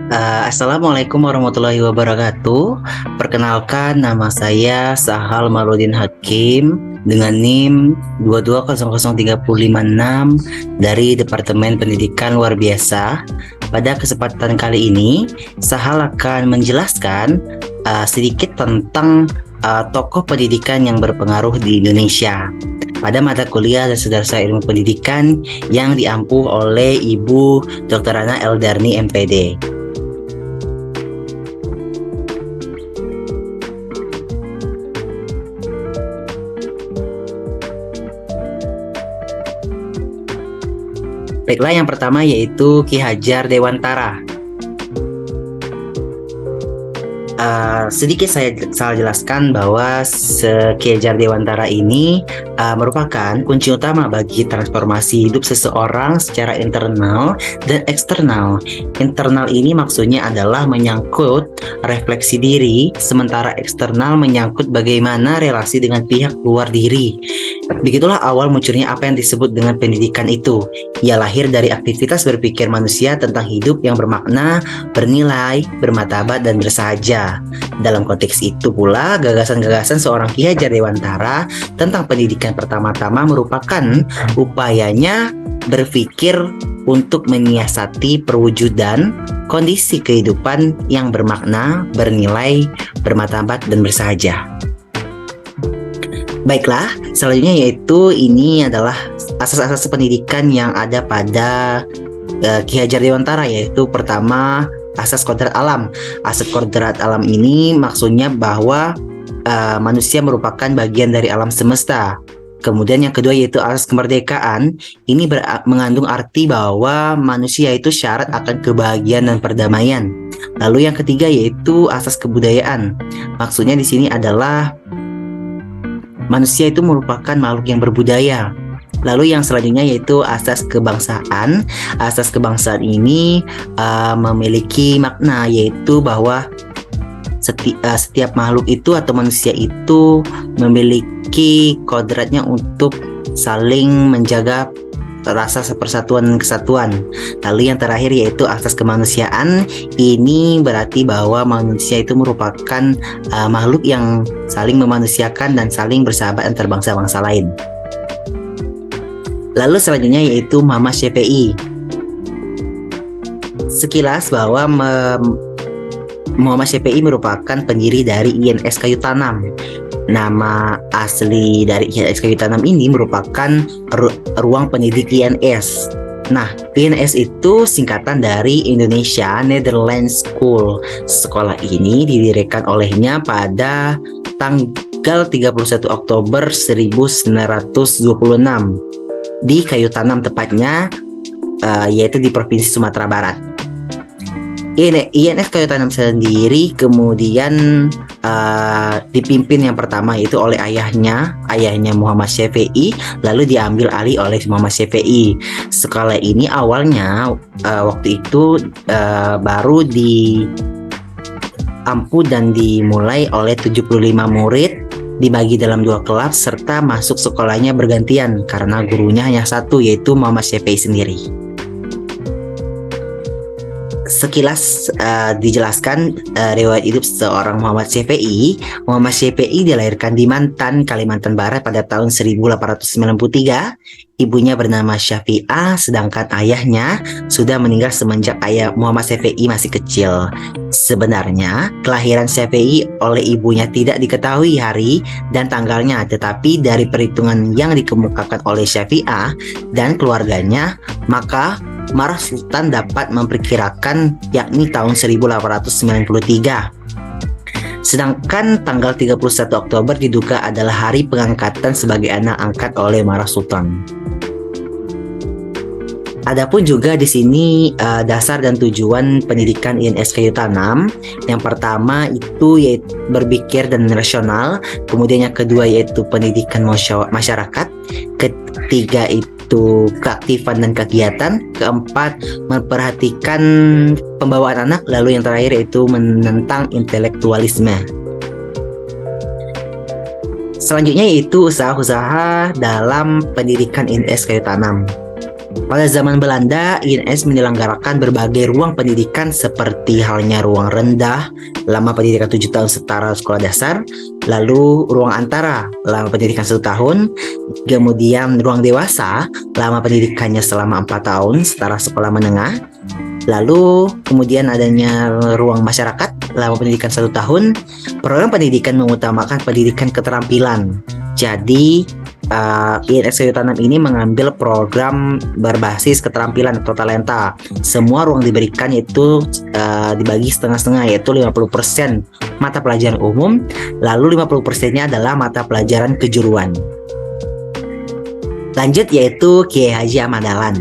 Assalamualaikum warahmatullahi wabarakatuh. Perkenalkan, nama saya Sahal Marudin Hakim dengan NIM 2200356 dari Departemen Pendidikan Luar Biasa. Pada kesempatan kali ini, Sahal akan menjelaskan sedikit tentang tokoh pendidikan yang berpengaruh di Indonesia pada mata kuliah Dasar Ilmu Pendidikan yang diampu oleh Ibu Dr. Ana Eldarni MPD. Baiklah, yang pertama yaitu Ki Hajar Dewantara. Sedikit saya jelaskan bahwa Ki Hajar Dewantara ini merupakan kunci utama bagi transformasi hidup seseorang secara internal dan eksternal. Internal ini maksudnya adalah menyangkut refleksi diri, sementara eksternal menyangkut bagaimana relasi dengan pihak luar diri. Begitulah awal munculnya apa yang disebut dengan pendidikan itu. Ia lahir dari aktivitas berpikir manusia tentang hidup yang bermakna, bernilai, bermartabat, dan bersahaja. Dalam konteks itu pula, gagasan-gagasan seorang Ki Hajar Dewantara tentang pendidikan pertama-tama merupakan upayanya berpikir untuk menyiasati perwujudan kondisi kehidupan yang bermakna, bernilai, bermartabat, dan bersahaja. Baiklah, selanjutnya yaitu ini adalah asas-asas pendidikan yang ada pada Ki Hajar Dewantara, yaitu pertama asas kodrat alam. Asas kodrat alam ini maksudnya bahwa manusia merupakan bagian dari alam semesta. Kemudian yang kedua yaitu asas kemerdekaan. Ini mengandung arti bahwa manusia itu syarat akan kebahagiaan dan perdamaian. Lalu yang ketiga yaitu asas kebudayaan. Maksudnya di sini adalah manusia itu merupakan makhluk yang berbudaya. Lalu yang selanjutnya yaitu asas kebangsaan. Asas kebangsaan ini memiliki makna, yaitu bahwa setiap makhluk itu atau manusia itu memiliki kodratnya untuk saling menjaga rasa persatuan dan kesatuan. Lalu yang terakhir yaitu asas kemanusiaan. Ini berarti bahwa manusia itu merupakan makhluk yang saling memanusiakan dan saling bersahabat antar bangsa-bangsa lain. Lalu selanjutnya yaitu Muhammad Syafi'i. Sekilas bahwa Muhammad Syafi'i merupakan pendiri dari INS Kayu Tanam. Nama asli dari INS Kayu Tanam ini merupakan ruang pendidik INS. Nah, INS itu singkatan dari Indonesia Netherlands School. Sekolah ini didirikan olehnya pada tanggal 31 Oktober 1926 di Kayu Tanam tepatnya, yaitu di Provinsi Sumatera Barat. INS Kayu Tanam sendiri kemudian dipimpin yang pertama itu oleh ayahnya Muhammad Syafi'i, lalu diambil alih oleh Muhammad Syafi'i. Sekolah ini awalnya waktu itu baru diampu dan dimulai oleh 75 murid, dibagi dalam 2 kelas, serta masuk sekolahnya bergantian karena gurunya hanya satu, yaitu Muhammad Syafi'i sendiri. Sekilas dijelaskan riwayat hidup seorang Muhammad Syafi'i. Muhammad Syafi'i dilahirkan di Mantan, Kalimantan Barat pada tahun 1893. Ibunya bernama Syafi'ah, sedangkan ayahnya sudah meninggal semenjak ayah Muhammad Syafi'i masih kecil. Sebenarnya, kelahiran Syafi'i oleh ibunya tidak diketahui hari dan tanggalnya, tetapi dari perhitungan yang dikemukakan oleh Syafi'ah dan keluarganya, maka Marah Sultan dapat memperkirakan yakni tahun 1893. Sedangkan tanggal 31 Oktober diduga adalah hari pengangkatan sebagai anak angkat oleh Marah Sultan. Adapun juga di sini dasar dan tujuan pendidikan INS Kayu Tanam. Yang pertama itu yaitu berpikir dan rasional, kemudian yang kedua yaitu pendidikan masyarakat, ketiga itu keaktifan dan kegiatan, keempat memperhatikan pembawaan anak, lalu yang terakhir yaitu menentang intelektualisme. Selanjutnya yaitu usaha-usaha dalam pendidikan INS Kayu Tanam. Pada zaman Belanda, INS menyelenggarakan berbagai ruang pendidikan seperti halnya ruang rendah, lama pendidikan 7 tahun setara sekolah dasar, lalu ruang antara, lama pendidikan 1 tahun, kemudian ruang dewasa, lama pendidikannya selama 4 tahun setara sekolah menengah, lalu kemudian adanya ruang masyarakat, lama pendidikan 1 tahun. Program pendidikan mengutamakan pendidikan keterampilan. Jadi INS Kayu Tanam ini mengambil program berbasis keterampilan atau talenta. Semua ruang diberikan itu dibagi setengah-setengah, yaitu 50% mata pelajaran umum, lalu 50%-nya adalah mata pelajaran kejuruan. Lanjut yaitu Kiai Haji Ahmad Dahlan.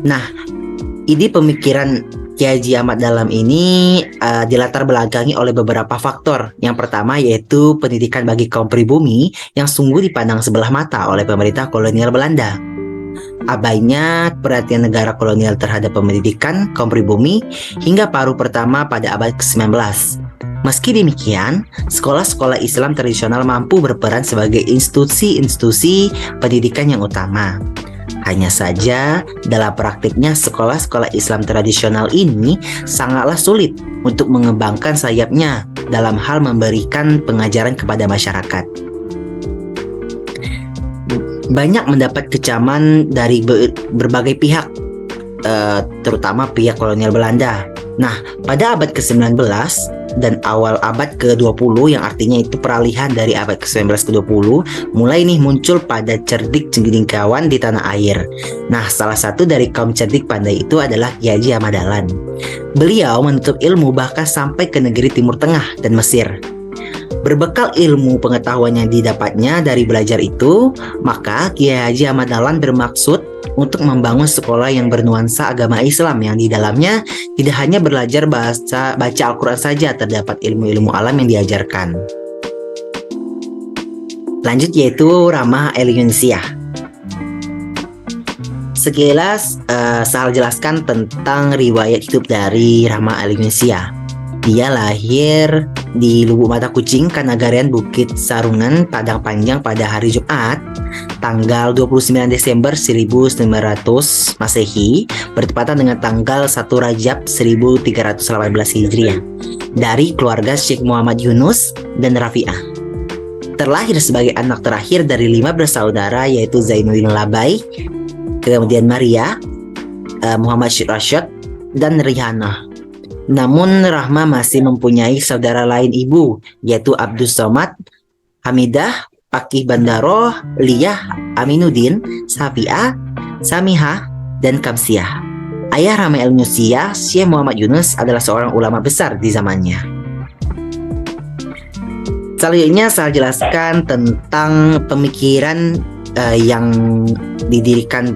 Nah, ide pemikiran Kiai Haji Ahmad Dahlan ini dilatar belakangi oleh beberapa faktor. Yang pertama yaitu pendidikan bagi kaum pribumi yang sungguh dipandang sebelah mata oleh pemerintah kolonial Belanda. Abainya perhatian negara kolonial terhadap pendidikan kaum pribumi hingga paruh pertama pada abad ke-19. Meski demikian, sekolah-sekolah Islam tradisional mampu berperan sebagai institusi-institusi pendidikan yang utama. Hanya saja, dalam praktiknya sekolah-sekolah Islam tradisional ini sangatlah sulit untuk mengembangkan sayapnya dalam hal memberikan pengajaran kepada masyarakat. Banyak mendapat kecaman dari berbagai pihak, terutama pihak kolonial Belanda. Nah, pada abad ke-19 dan awal abad ke-20 yang artinya itu peralihan dari abad ke-19 ke 20 mulai nih muncul pada cerdik cendekiawan di tanah air. Nah, salah satu dari kaum cerdik pandai itu adalah Kiai Haji Ahmad Dahlan. Beliau menuntut ilmu bahkan sampai ke negeri Timur Tengah dan Mesir. Berbekal ilmu pengetahuan yang didapatnya dari belajar itu, maka Kiai Haji Ahmad Dahlan bermaksud untuk membangun sekolah yang bernuansa agama Islam yang di dalamnya tidak hanya belajar baca Al-Quran saja, terdapat ilmu-ilmu alam yang diajarkan. Lanjut yaitu Rama El-Yunusiyah. Sekilas saya jelaskan tentang riwayat hidup dari Rama El-Yunusiyah. Dia lahir di Lubuk Mata Kucing, Kanagarian Bukit Sarungan, Padang Panjang pada hari Jumat, tanggal 29 Desember 1900 Masehi, bertepatan dengan tanggal 1 Rajab 1318 Hijriah, dari keluarga Syekh Muhammad Yunus dan Rafi'ah. Terlahir sebagai anak terakhir dari 5 bersaudara yaitu Zainuddin Labai, kemudian Maria, Muhammad Rashid, dan Rihanna. Namun Rahma masih mempunyai saudara lain ibu, yaitu Abdus Somad, Hamidah, Pakih Bandaro, Liyah, Aminuddin, Safi'ah, Samihah, dan Kamsiah. Ayah Rama El-Yunusiyah, Syekh Muhammad Yunus, adalah seorang ulama besar di zamannya. Selanjutnya saya jelaskan tentang pemikiran yang didirikan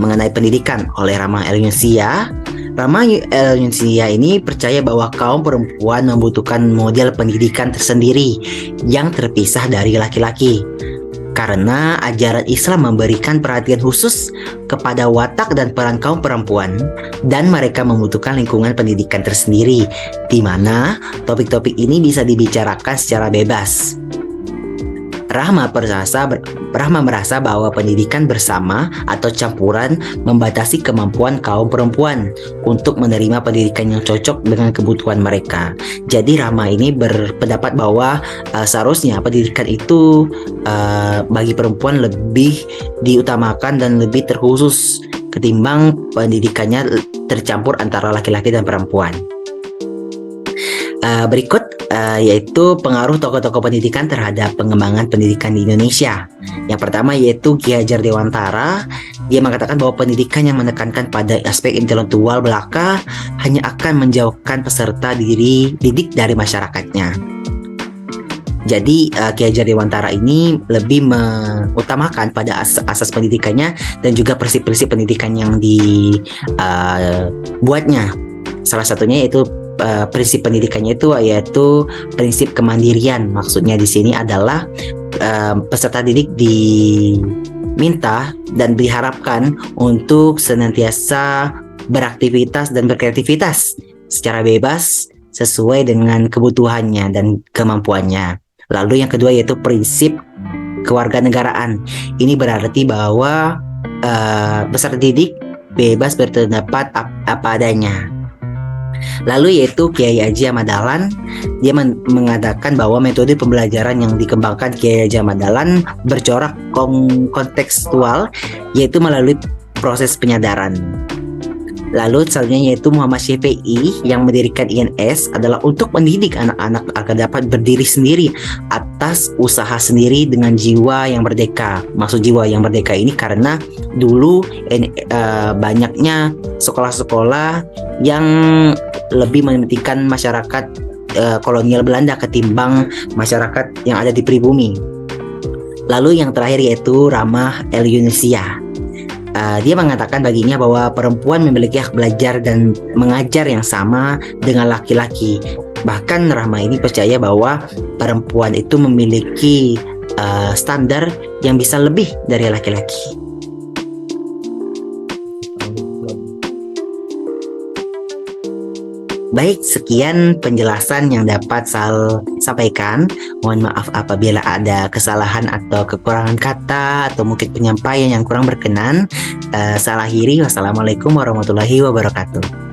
mengenai pendidikan oleh Rama El-Yunusiyah. Rama El-Yunusiyah ini percaya bahwa kaum perempuan membutuhkan model pendidikan tersendiri yang terpisah dari laki-laki. Karena ajaran Islam memberikan perhatian khusus kepada watak dan peran kaum perempuan, dan mereka membutuhkan lingkungan pendidikan tersendiri, di mana topik-topik ini bisa dibicarakan secara bebas. Rahma merasa bahwa pendidikan bersama atau campuran membatasi kemampuan kaum perempuan untuk menerima pendidikan yang cocok dengan kebutuhan mereka. Jadi Rahma ini berpendapat bahwa seharusnya pendidikan itu bagi perempuan lebih diutamakan dan lebih terkhusus ketimbang pendidikannya tercampur antara laki-laki dan perempuan. Berikut yaitu pengaruh tokoh-tokoh pendidikan terhadap pengembangan pendidikan di Indonesia. Yang pertama yaitu Ki Hajar Dewantara. Dia mengatakan bahwa pendidikan yang menekankan pada aspek intelektual belaka hanya akan menjauhkan peserta didik dari masyarakatnya. Jadi Ki Hajar Dewantara ini lebih mengutamakan pada asas pendidikannya dan juga prinsip-prinsip pendidikan yang dibuatnya. Salah satunya yaitu prinsip pendidikannya yaitu prinsip kemandirian. Maksudnya di sini adalah peserta didik diminta dan diharapkan untuk senantiasa beraktivitas dan berkreativitas secara bebas sesuai dengan kebutuhannya dan kemampuannya. Lalu yang kedua yaitu prinsip kewarganegaraan. Ini berarti bahwa peserta didik bebas berpendapat apa adanya. Lalu yaitu Kiai Haji Ahmad Dahlan, dia mengatakan bahwa metode pembelajaran yang dikembangkan Kiai Haji Ahmad Dahlan bercorak kontekstual, yaitu melalui proses penyadaran. Lalu selanjutnya yaitu Muhammad Syafi'i yang mendirikan INS adalah untuk mendidik anak-anak agar dapat berdiri sendiri atas usaha sendiri dengan jiwa yang merdeka. Maksud jiwa yang merdeka ini karena dulu banyaknya sekolah-sekolah yang lebih mementingkan masyarakat kolonial Belanda ketimbang masyarakat yang ada di pribumi. Lalu yang terakhir yaitu Rahmah El-Yunusia. Dia mengatakan baginya bahwa perempuan memiliki hak belajar dan mengajar yang sama dengan laki-laki. Bahkan Rahmah ini percaya bahwa perempuan itu memiliki standar yang bisa lebih dari laki-laki. Baik, sekian penjelasan yang dapat Sal sampaikan. Mohon maaf apabila ada kesalahan atau kekurangan kata atau mungkin penyampaian yang kurang berkenan. Saya akhiri. Wassalamualaikum warahmatullahi wabarakatuh.